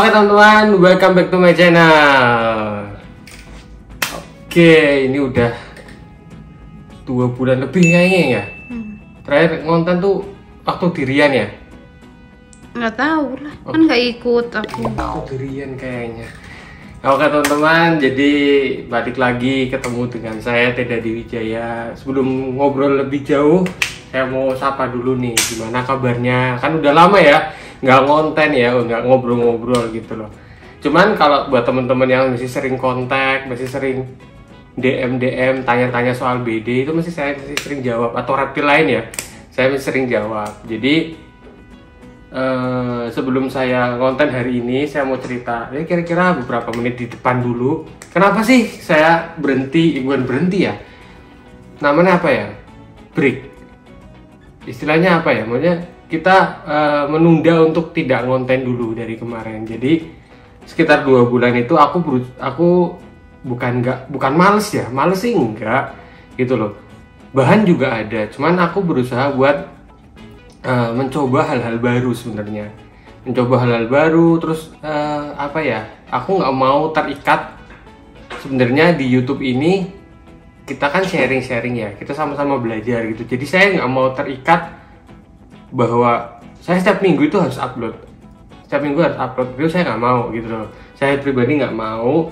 Oke teman-teman, welcome back to my channel. Oke, ini udah 2 bulan lebih kayaknya ya. Terakhir ngonten tuh waktu dirian ya. Nggak tahu lah, kan nggak ikut aku. Waktu dirian kayaknya. Oke teman-teman, jadi balik lagi ketemu dengan saya Teda Diwijaya. Sebelum ngobrol lebih jauh, saya mau sapa dulu nih, gimana kabarnya? Kan udah lama ya nggak ngonten ya, nggak ngobrol-ngobrol gitu loh. Cuman kalau buat teman-teman yang masih sering kontak, masih sering DM tanya-tanya soal BD, itu saya masih sering jawab, atau reptil lain ya, saya masih sering jawab. Jadi sebelum saya konten hari ini, saya mau cerita ya kira-kira beberapa menit di depan dulu. Kenapa sih saya bukan berhenti ya, namanya apa ya, break, istilahnya apa ya, maksudnya kita menunda untuk tidak ngonten dulu dari kemarin. Jadi sekitar 2 bulan itu aku bukan males ya, males sih enggak gitu loh, bahan juga ada, cuman aku berusaha buat mencoba hal-hal baru sebenarnya, terus apa ya, aku nggak mau terikat. Sebenarnya di YouTube ini kita kan sharing ya, kita sama-sama belajar gitu, jadi saya nggak mau terikat bahwa saya setiap minggu itu harus upload, video, saya nggak mau gitu loh. Saya pribadi nggak mau,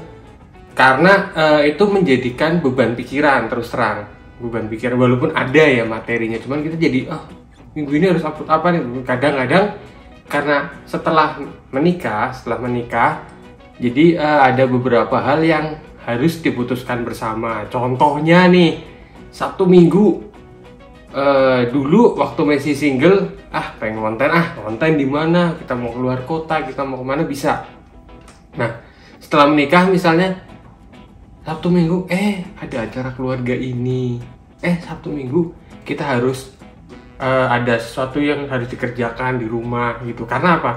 karena itu menjadikan beban pikiran, terus terang beban pikiran, walaupun ada ya materinya, cuman kita jadi minggu ini harus upload apa nih. Kadang-kadang karena setelah menikah jadi ada beberapa hal yang harus diputuskan bersama. Contohnya nih, Sabtu Minggu dulu waktu masih single, pengen konten di mana, kita mau keluar kota, kita mau kemana bisa. Nah setelah menikah misalnya Sabtu Minggu ada acara keluarga ini, Sabtu Minggu kita harus ada sesuatu yang harus dikerjakan di rumah gitu. Karena apa?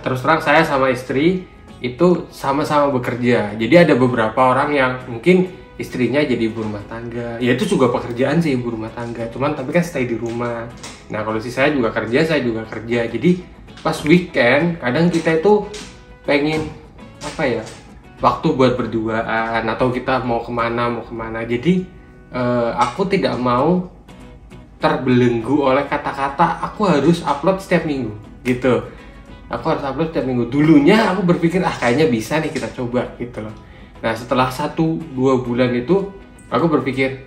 Terus terang saya sama istri itu sama-sama bekerja, jadi ada beberapa orang yang mungkin istrinya jadi ibu rumah tangga, ya itu juga pekerjaan sih, ibu rumah tangga, cuman tapi kan stay di rumah. Nah kalau saya juga kerja, jadi pas weekend kadang kita itu pengen apa ya, waktu buat berduaan, atau kita mau kemana. Jadi aku tidak mau terbelenggu oleh kata-kata aku harus upload setiap minggu gitu. Aku harus upload setiap minggu. Dulunya aku berpikir kayaknya bisa nih, kita coba gitu loh. Nah setelah 1-2 bulan itu aku berpikir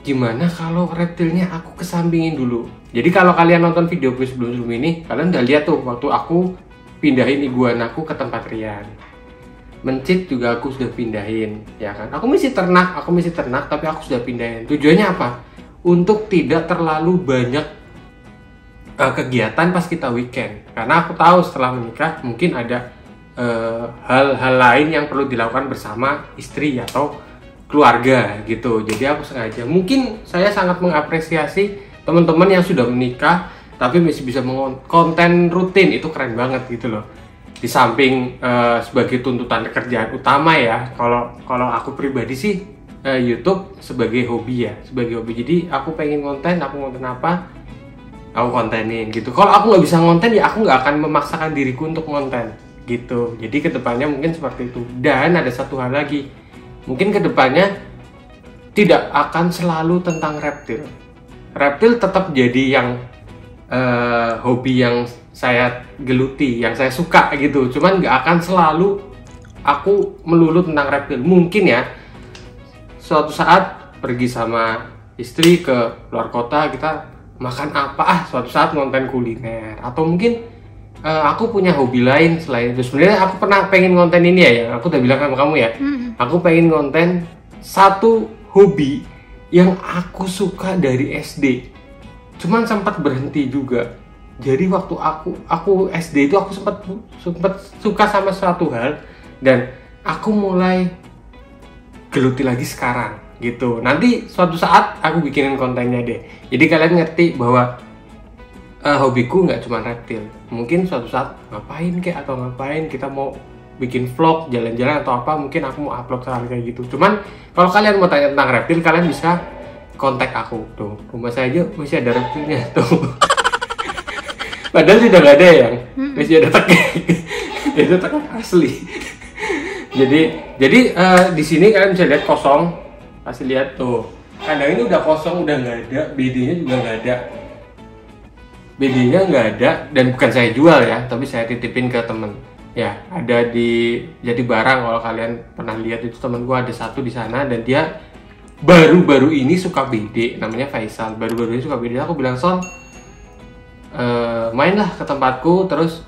gimana kalau reptilnya aku kesampingin dulu. Jadi kalau kalian nonton video sebelum ini, kalian udah lihat tuh waktu aku pindahin iguanaku ke tempat Rian. Mencit juga aku sudah pindahin, ya kan. Aku masih ternak tapi aku sudah pindahin. Tujuannya apa? Untuk tidak terlalu banyak kegiatan pas kita weekend. Karena aku tahu setelah menikah mungkin ada hal-hal lain yang perlu dilakukan bersama istri atau keluarga gitu. Jadi aku sengaja, mungkin saya sangat mengapresiasi teman-teman yang sudah menikah tapi masih bisa konten rutin, itu keren banget gitu loh. Di samping sebagai tuntutan kerjaan utama ya, kalau aku pribadi sih YouTube sebagai hobi ya, jadi aku pengen konten apa aku kontenin gitu. Kalau aku nggak bisa ngonten ya aku nggak akan memaksakan diriku untuk ngonten gitu. Jadi kedepannya mungkin seperti itu. Dan ada satu hal lagi, mungkin kedepannya tidak akan selalu tentang reptil tetap jadi yang hobi yang saya geluti, yang saya suka gitu. Cuman nggak akan selalu aku melulu tentang reptil. Mungkin ya suatu saat pergi sama istri ke luar kota, kita makan apa, suatu saat ngonten kuliner, atau mungkin aku punya hobi lain selain itu. Sebenarnya aku pernah pengen konten ini ya, yang aku udah bilang sama kamu ya. Aku pengen konten satu hobi yang aku suka dari SD, cuman sempat berhenti juga. Jadi waktu aku SD itu aku sempat suka sama suatu hal, dan aku mulai geluti lagi sekarang gitu. Nanti suatu saat aku bikinin kontennya deh, jadi kalian ngerti bahwa hobiku nggak cuma reptil. Mungkin suatu saat ngapain kita mau bikin vlog jalan-jalan atau apa, mungkin aku mau upload hal kayak gitu. Cuman kalau kalian mau tanya tentang reptil, kalian bisa kontak aku tuh. Rumah saya aja masih ada reptilnya tuh. Padahal sudah nggak ada yang masih ada tekek. Itu tekek asli. Jadi di sini kalian bisa lihat kosong. Kasih lihat tuh. Kandang ini udah kosong, udah nggak ada. BD-nya juga nggak ada. BD-nya nggak ada dan bukan saya jual ya, tapi saya titipin ke temen. Ya, ada di Jadi Barang. Kalau kalian pernah lihat itu, temen gua ada satu di sana dan dia baru-baru ini suka BD, namanya Faisal. Baru-baru ini suka BD. Aku bilang, Son, mainlah ke tempatku, terus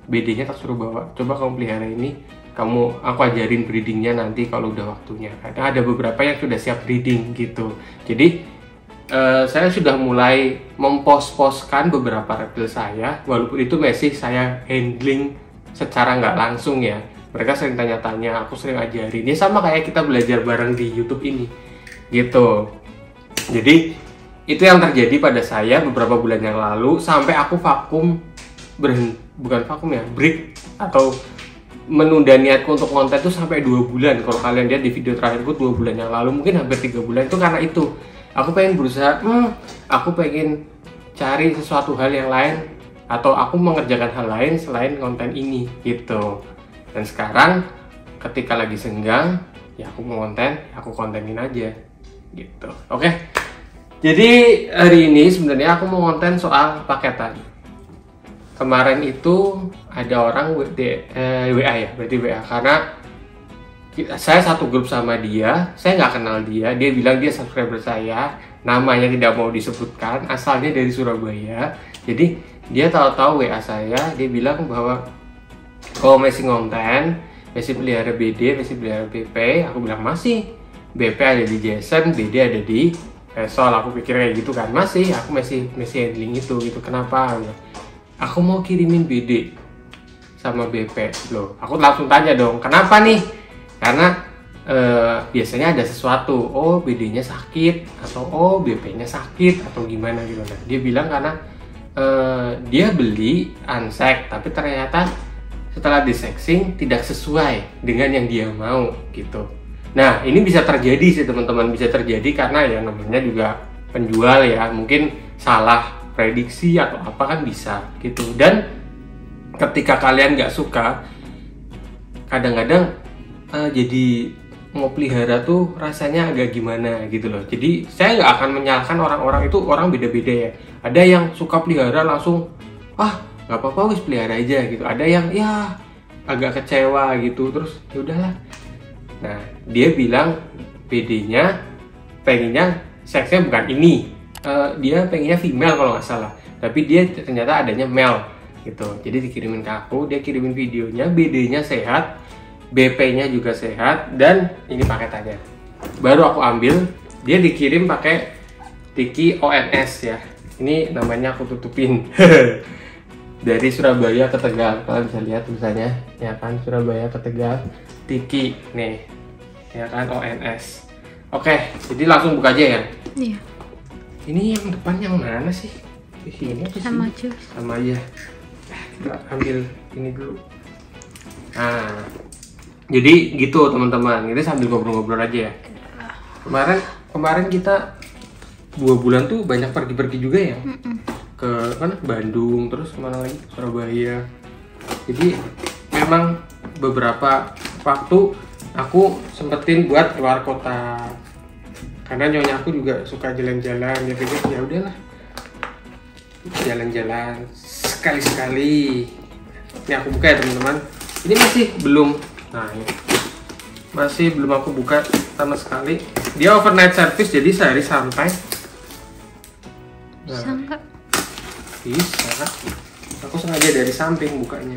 BD-nya tak suruh bawa. Coba kamu pelihara ini, aku ajarin breedingnya nanti kalau udah waktunya. Karena ada beberapa yang sudah siap breeding gitu. Jadi saya sudah mulai mempost-postkan beberapa reptil saya, walaupun itu masih saya handling secara nggak langsung ya. Mereka sering tanya-tanya, aku sering ajarin. Ya sama kayak kita belajar bareng di YouTube ini, gitu. Jadi itu yang terjadi pada saya beberapa bulan yang lalu, sampai aku vakum, break atau menunda niatku untuk konten itu sampai 2 bulan. Kalau kalian lihat di video terakhirku 2 bulan yang lalu, mungkin hampir 3 bulan, itu karena itu. Aku pengen berusaha, aku pengen cari sesuatu hal yang lain, atau aku mengerjakan hal lain selain konten ini, gitu. Dan sekarang ketika lagi senggang, ya aku mau konten, aku kontenin aja, gitu. Oke. Jadi hari ini sebenarnya aku mau konten soal paketan. Kemarin itu ada orang WA ya, berarti WA, karena saya satu grup sama dia, saya nggak kenal dia bilang dia subscriber saya, namanya tidak mau disebutkan, asalnya dari Surabaya. Jadi dia tahu-tahu WA saya, dia bilang bahwa kalau masih konten, masih pelihara BD, masih pelihara BP. Aku bilang masih, BP ada di Jason, BD ada di Faisal. Aku pikir kayak gitu kan, aku masih handling itu gitu. Kenapa? Aku mau kirimin BD sama BP loh. Aku langsung tanya dong, kenapa nih? Karena biasanya ada sesuatu, oh BD-nya sakit, atau oh BP-nya sakit, atau gimana gitu. Nah, dia bilang karena dia beli unsexed, tapi ternyata setelah disexing tidak sesuai dengan yang dia mau gitu. Nah, ini bisa terjadi sih teman-teman, bisa terjadi karena ya namanya juga penjual ya, mungkin salah prediksi atau apa kan bisa gitu. Dan ketika kalian nggak suka, kadang-kadang jadi mau pelihara tuh rasanya agak gimana gitu loh. Jadi saya nggak akan menyalahkan orang-orang, itu orang beda-beda ya. Ada yang suka pelihara langsung, nggak apa-apa wis pelihara aja gitu. Ada yang ya agak kecewa gitu, terus ya udahlah. Nah, dia bilang BD-nya pengennya seksnya bukan ini, dia pengennya female kalau nggak salah, tapi dia ternyata adanya male gitu. Jadi dikirimin ke aku, dia kirimin videonya, BD-nya sehat, BP-nya juga sehat, dan ini paketannya. Baru aku ambil, dia dikirim pakai tiki ONS ya. Ini namanya aku tutupin. Dari Surabaya ke Tegal, kalian bisa lihat tulisannya, ya kan, Surabaya ke Tegal, tiki nih, ya kan, ONS. Oke, jadi langsung buka aja ya. Iya. Ini yang depan yang mana sih? Di sini apa sih? Sama aja. Sama aja. Kita ambil ini dulu. Nah, jadi gitu teman-teman. Kita sambil ngobrol-ngobrol aja ya. Kemarin kita 2 bulan tuh banyak pergi-pergi juga ya. Ke mana? Bandung, terus kemana lagi? Surabaya. Jadi memang beberapa waktu aku sempetin buat keluar kota. Karena nyonya aku juga suka jalan-jalan, dia pikir ya udahlah jalan-jalan sekali-sekali. Ini aku buka ya teman-teman. Ini masih belum, masih belum aku buka sama sekali. Dia overnight service, jadi sehari sampai. Bisa nggak? Bisa. Aku sengaja dari samping bukanya.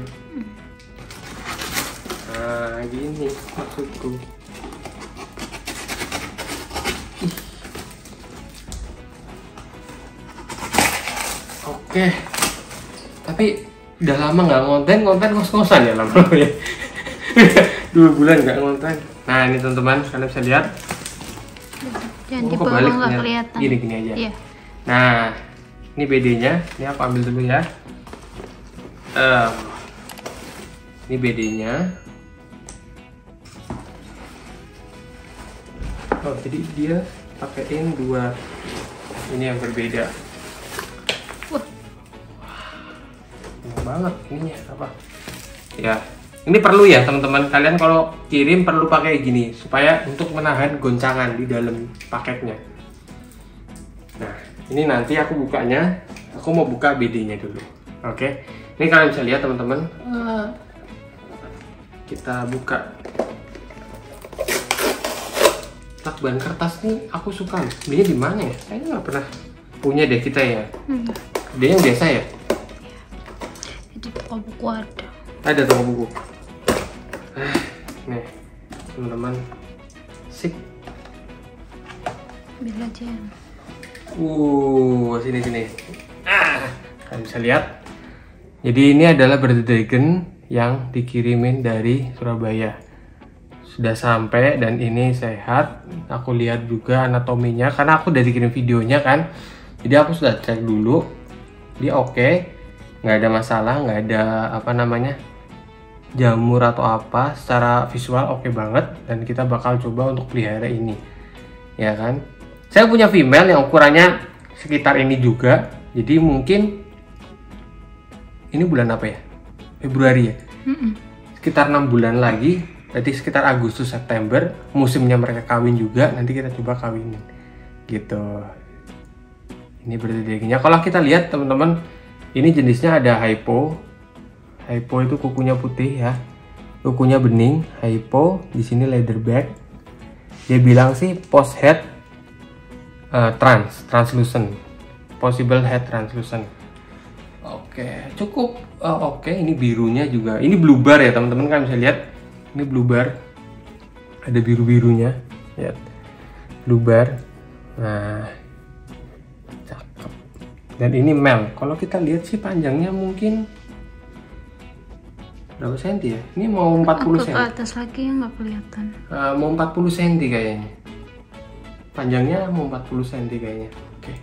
Nah, gini maksudku. Oke, tapi udah lama nggak konten ngos-ngosan ya lama-lama ya. 2 bulan nggak konten. Nah ini teman-teman, kalian bisa lihat. Jangan di bawah nggak kelihatan. Gini aja. Iya. Nah, ini BD-nya. Ini aku ambil dulu ya. Ini BD-nya. Oh, jadi dia pakaiin 2 ini yang berbeda. banget ininya apa ya. Ini perlu ya teman-teman, kalian kalau kirim perlu pakai gini supaya untuk menahan goncangan di dalam paketnya. Nah ini nanti aku bukanya, aku mau buka BD nya dulu. Oke, ini kalian bisa lihat teman-teman. Kita buka. Lakban kertas nih aku suka. Belinya di mana ya? Kayaknya nggak pernah punya deh kita ya. Dia yang biasa ya? Di toko buku ada. Ada toko buku. Nih teman-teman, sip. Bila aja. Sini. Kalian bisa lihat. Jadi ini adalah Brother Dragon yang dikirimin dari Surabaya. Sudah sampai dan ini sehat. Aku lihat juga anatominya karena aku udah dikirim videonya kan. Jadi aku sudah cek dulu. Dia oke, nggak ada masalah, nggak ada apa namanya jamur atau apa. Secara visual oke banget dan kita bakal coba untuk pelihara ini, ya kan. Saya punya female yang ukurannya sekitar ini juga. Jadi mungkin ini bulan apa ya? Februari ya. Sekitar 6 bulan lagi, berarti sekitar Agustus September musimnya mereka kawin juga. Nanti kita coba kawinin gitu. Ini berdirinya. Kalau kita lihat teman-teman, ini jenisnya ada hypo. Hypo itu kukunya putih ya, kukunya bening. Hypo di sini leatherback. Dia bilang sih post head translucent, possible head translucent. Oke, cukup oke. Ini birunya juga. Ini blue bar ya teman-teman, kan bisa lihat. Ini blue bar. Ada biru-birunya. Lihat. Blue bar. Nah, cakep. Dan ini male. Kalau kita lihat sih panjangnya mungkin berapa senti ya? Ini mau 40 Ke senti. atas lagi ya nggak kelihatan. Mau 40 senti kayaknya. Panjangnya mau 40 senti kayaknya. Oke.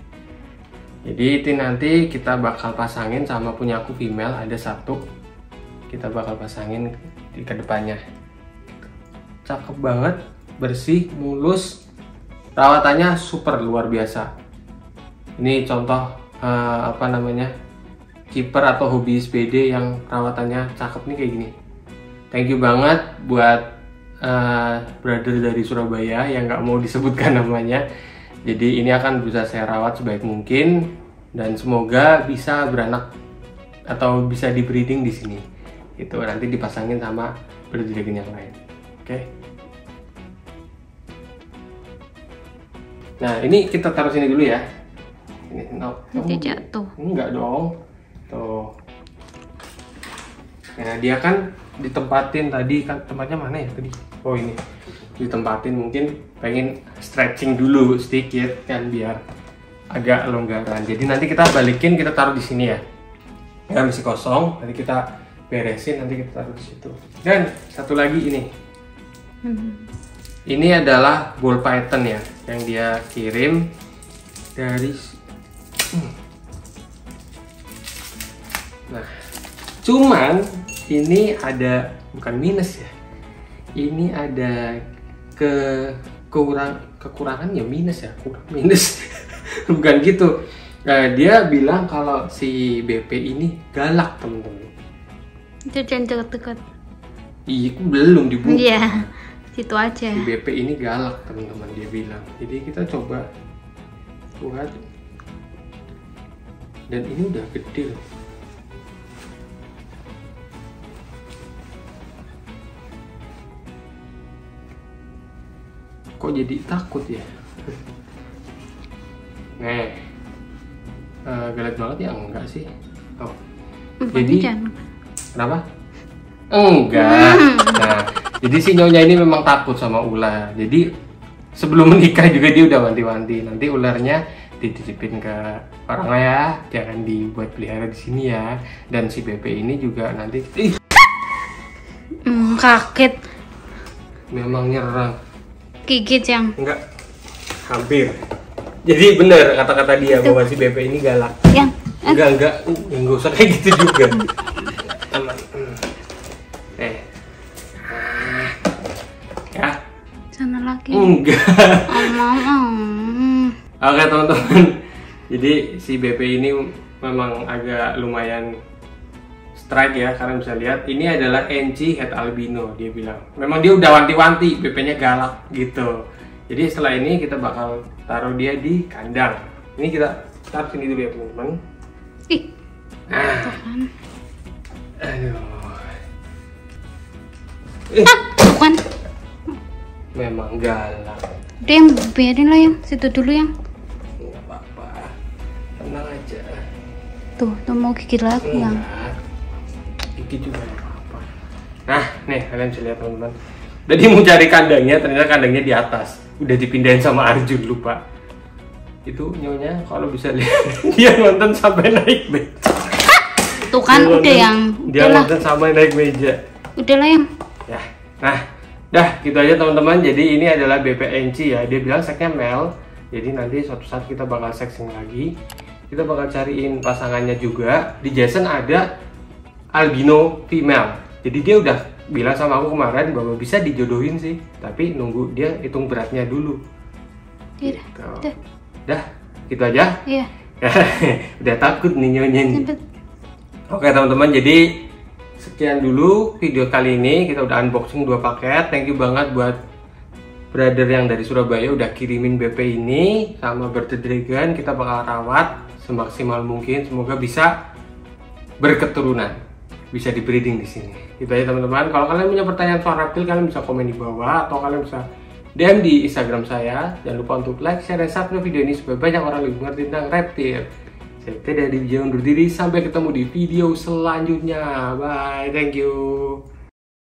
Jadi itu nanti kita bakal pasangin sama punya aku female, ada satu. Kita bakal pasangin di kedepannya. Cakep banget, bersih, mulus. Perawatannya super luar biasa. Ini contoh apa namanya? Keeper atau hobiis BD yang perawatannya cakep nih kayak gini. Thank you banget buat brother dari Surabaya yang nggak mau disebutkan namanya. Jadi ini akan bisa saya rawat sebaik mungkin dan semoga bisa beranak atau bisa di breeding di sini. Itu nanti dipasangin sama brother dragon yang lain. Oke. Nah ini kita taruh sini dulu ya. Ini Nanti jatuh. Enggak dong. Tuh. Nah dia kan ditempatin tadi, kan tempatnya mana ya tadi? Oh ini ditempatin, mungkin pengen stretching dulu sedikit kan biar agak longgaran. Jadi nanti kita balikin, kita taruh di sini ya. Ya masih kosong, nanti kita beresin, nanti kita taruh di situ. Dan satu lagi ini. Ini adalah ball python ya, yang dia kirim dari. Nah, cuman ini ada bukan minus ya. Ini ada kekurangan ya, minus ya, kurang minus. Bukan gitu. Nah, dia bilang kalau si BP ini galak, teman-teman. Itu jangan dekat-dekat. Iya, belum dibuka. Iya, situ aja. Si BP ini galak, teman-teman, dia bilang. Jadi kita coba buat. Dan ini udah gede loh. Kok jadi takut ya? Nih, galak banget ya? Enggak sih. Oh. Jadi kenapa? Enggak. Nah, jadi si nyonya ini memang takut sama ular. Jadi sebelum menikah juga dia udah wanti-wanti. Nanti ularnya dititipin ke orang ya, jangan dibuat pelihara di sini ya. Dan si BP ini juga nanti kaget. Memang nyerang. Gigit yang Enggak, hampir. Jadi bener kata-kata dia bahwa si BP ini galak. yang Enggak, enggak usah kayak gitu juga. Aman. Ya. sana lagi. Enggak. Omong. Oke teman-teman. Jadi si BP ini memang agak lumayan strike ya, kalian bisa lihat ini adalah NC Het albino, dia bilang. Memang dia udah wanti-wanti, BP-nya galak gitu. Jadi setelah ini kita bakal taruh dia di kandang. Ini kita taruh sini dulu ya teman-teman. Ih. Nah. Tuhan. Aduh. Tuh kan. Memang galak. Udah yang biarin lah yang situ dulu yang. Nggak apa-apa. Tenang aja. Tuh mau gigit lagi yang. Gigit juga nggak apa-apa. Nah, nih kalian bisa lihat teman-teman. Jadi mau cari kandangnya, ternyata kandangnya di atas. Udah dipindahin sama Arjun, lupa. Itu nyonya kalau bisa lihat dia nonton sampai naik meja. Tuh kan Dia udah nonton, yang. Dia nonton sampai naik meja. Udah lah yang. Ya, nah, dah gitu aja teman-teman. Jadi ini adalah BPNC ya. Dia bilang seksnya male. Jadi nanti suatu saat kita bakal seksing lagi. Kita bakal cariin pasangannya juga. Di Jason ada albino female. Jadi dia udah bilang sama aku kemarin bahwa bisa dijodohin sih, tapi nunggu dia hitung beratnya dulu. Iya. Gitu. Udah. Dah, gitu aja. Iya. Udah takut nih nyonya nih. Sampai. Oke teman-teman, jadi sekian dulu video kali ini. Kita udah unboxing 2 paket. Thank you banget buat brother yang dari Surabaya udah kirimin BP ini sama Bearded Dragon. Kita bakal rawat semaksimal mungkin. Semoga bisa berketurunan, bisa di breeding di sini. Gitu aja teman-teman. Kalau kalian punya pertanyaan soal reptil, kalian bisa komen di bawah atau kalian bisa DM di Instagram saya. Jangan lupa untuk like, share, dan subscribe video ini supaya banyak orang lebih mengerti tentang reptil. Saya dari Bija undur diri, sampai ketemu di video selanjutnya. Bye, thank you.